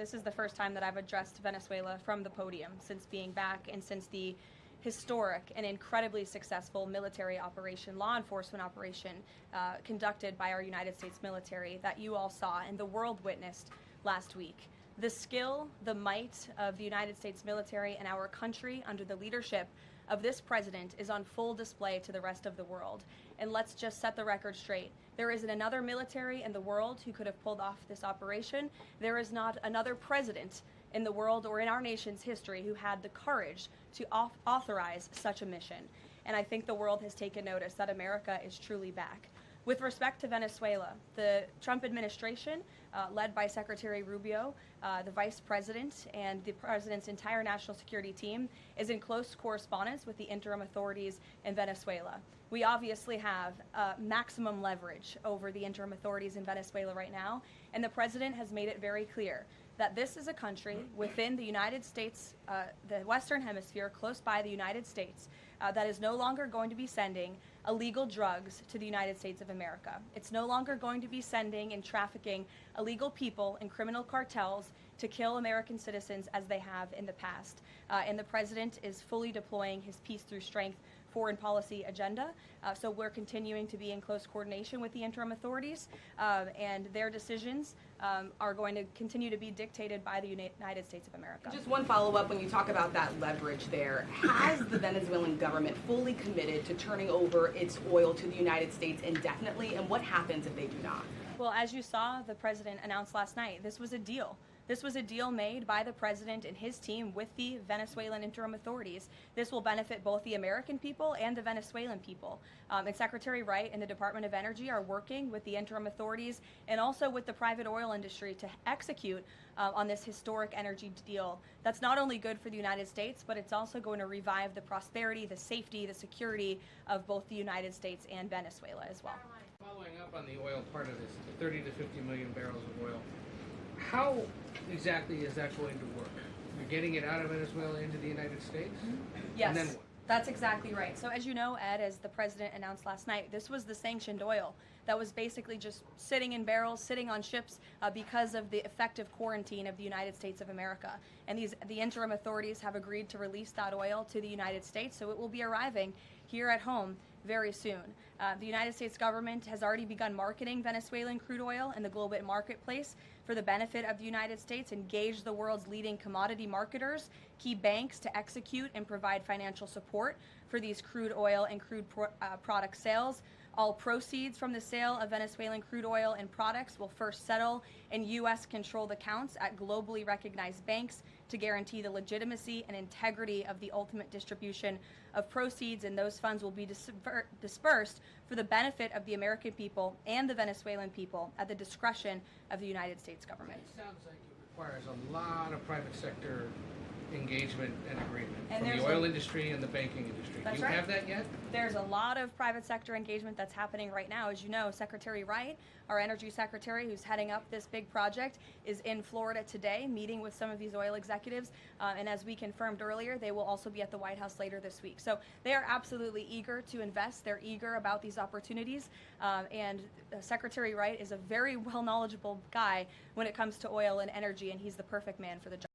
this is the first time that I've addressed Venezuela from the podium since being back and since the historic and incredibly successful military operation, law enforcement operation conducted by our United States military that you all saw and the world witnessed last week. The skill, the might of the United States military and our country under the leadership of this president is on full display to the rest of the world. And let's just set the record straight. There isn't another military in the world who could have pulled off this operation. There is not another president in the world or in our nation's history who had the courage to authorize such a mission. And I think the world has taken notice that America is truly back. With respect to Venezuela, the Trump administration, led by Secretary Rubio, the vice president, and the president's entire national security team, is in close correspondence with the interim authorities in Venezuela. We obviously have maximum leverage over the interim authorities in Venezuela right now, and the president has made it very clear that this is a country within the United States, the Western Hemisphere, close by the United States, that is no longer going to be sending illegal drugs to the United States of America. It's no longer going to be sending and trafficking illegal people and criminal cartels to kill American citizens as they have in the past. And the president is fully deploying his peace through strength foreign policy agenda. So we're continuing to be in close coordination with the interim authorities, and their decisions are going to continue to be dictated by the United States of America. Just one follow-up, when you talk about that leverage there, has the Venezuelan government fully committed to turning over its oil to the United States indefinitely, and what happens if they do not? Well, as you saw, the president announced last night, this was a deal. This was a deal made by the president and his team with the Venezuelan interim authorities. This will benefit both the American people and the Venezuelan people. And Secretary Wright and the Department of Energy are working with the interim authorities and also with the private oil industry to execute on this historic energy deal. That's not only good for the United States, but it's also going to revive the prosperity, the safety, the security of both the United States and Venezuela as well. Following up on the oil part of this, the 30 to 50 million barrels of oil, how exactly is that going to work? You're getting it out of Venezuela into the United States? Yes. And then what? That's exactly right. So as you know, Ed, as the president announced last night, this was the sanctioned oil that was basically just sitting in barrels, sitting on ships because of the effective quarantine of the United States of America. And the interim authorities have agreed to release that oil to the United States, so it will be arriving here at home very soon. The United States government has already begun marketing Venezuelan crude oil in the global marketplace for the benefit of the United States, engage the world's leading commodity marketers, key banks to execute and provide financial support for these crude oil and crude product sales. All proceeds from the sale of Venezuelan crude oil and products will first settle in U.S.-controlled accounts at globally recognized banks to guarantee the legitimacy and integrity of the ultimate distribution of proceeds, and those funds will be dispersed for the benefit of the American people and the Venezuelan people at the discretion of the United States government. It sounds like it requires a lot of private sector engagement and agreement And from the oil industry and the banking industry. That's Do you right. have that yet? There's a lot of private sector engagement that's happening right now. As you know, Secretary Wright, our energy secretary who's heading up this big project, is in Florida today meeting with some of these oil executives. And as we confirmed earlier, they will also be at the White House later this week. So they are absolutely eager to invest. They're eager about these opportunities. And Secretary Wright is a very well knowledgeable guy when it comes to oil and energy, and he's the perfect man for the job.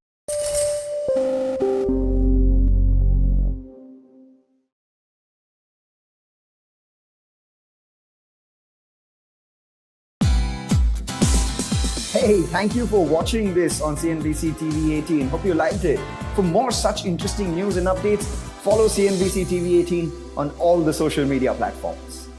Hey, thank you for watching this on CNBC TV 18. Hope you liked it. For more such interesting news and updates, follow CNBC TV 18 on all the social media platforms.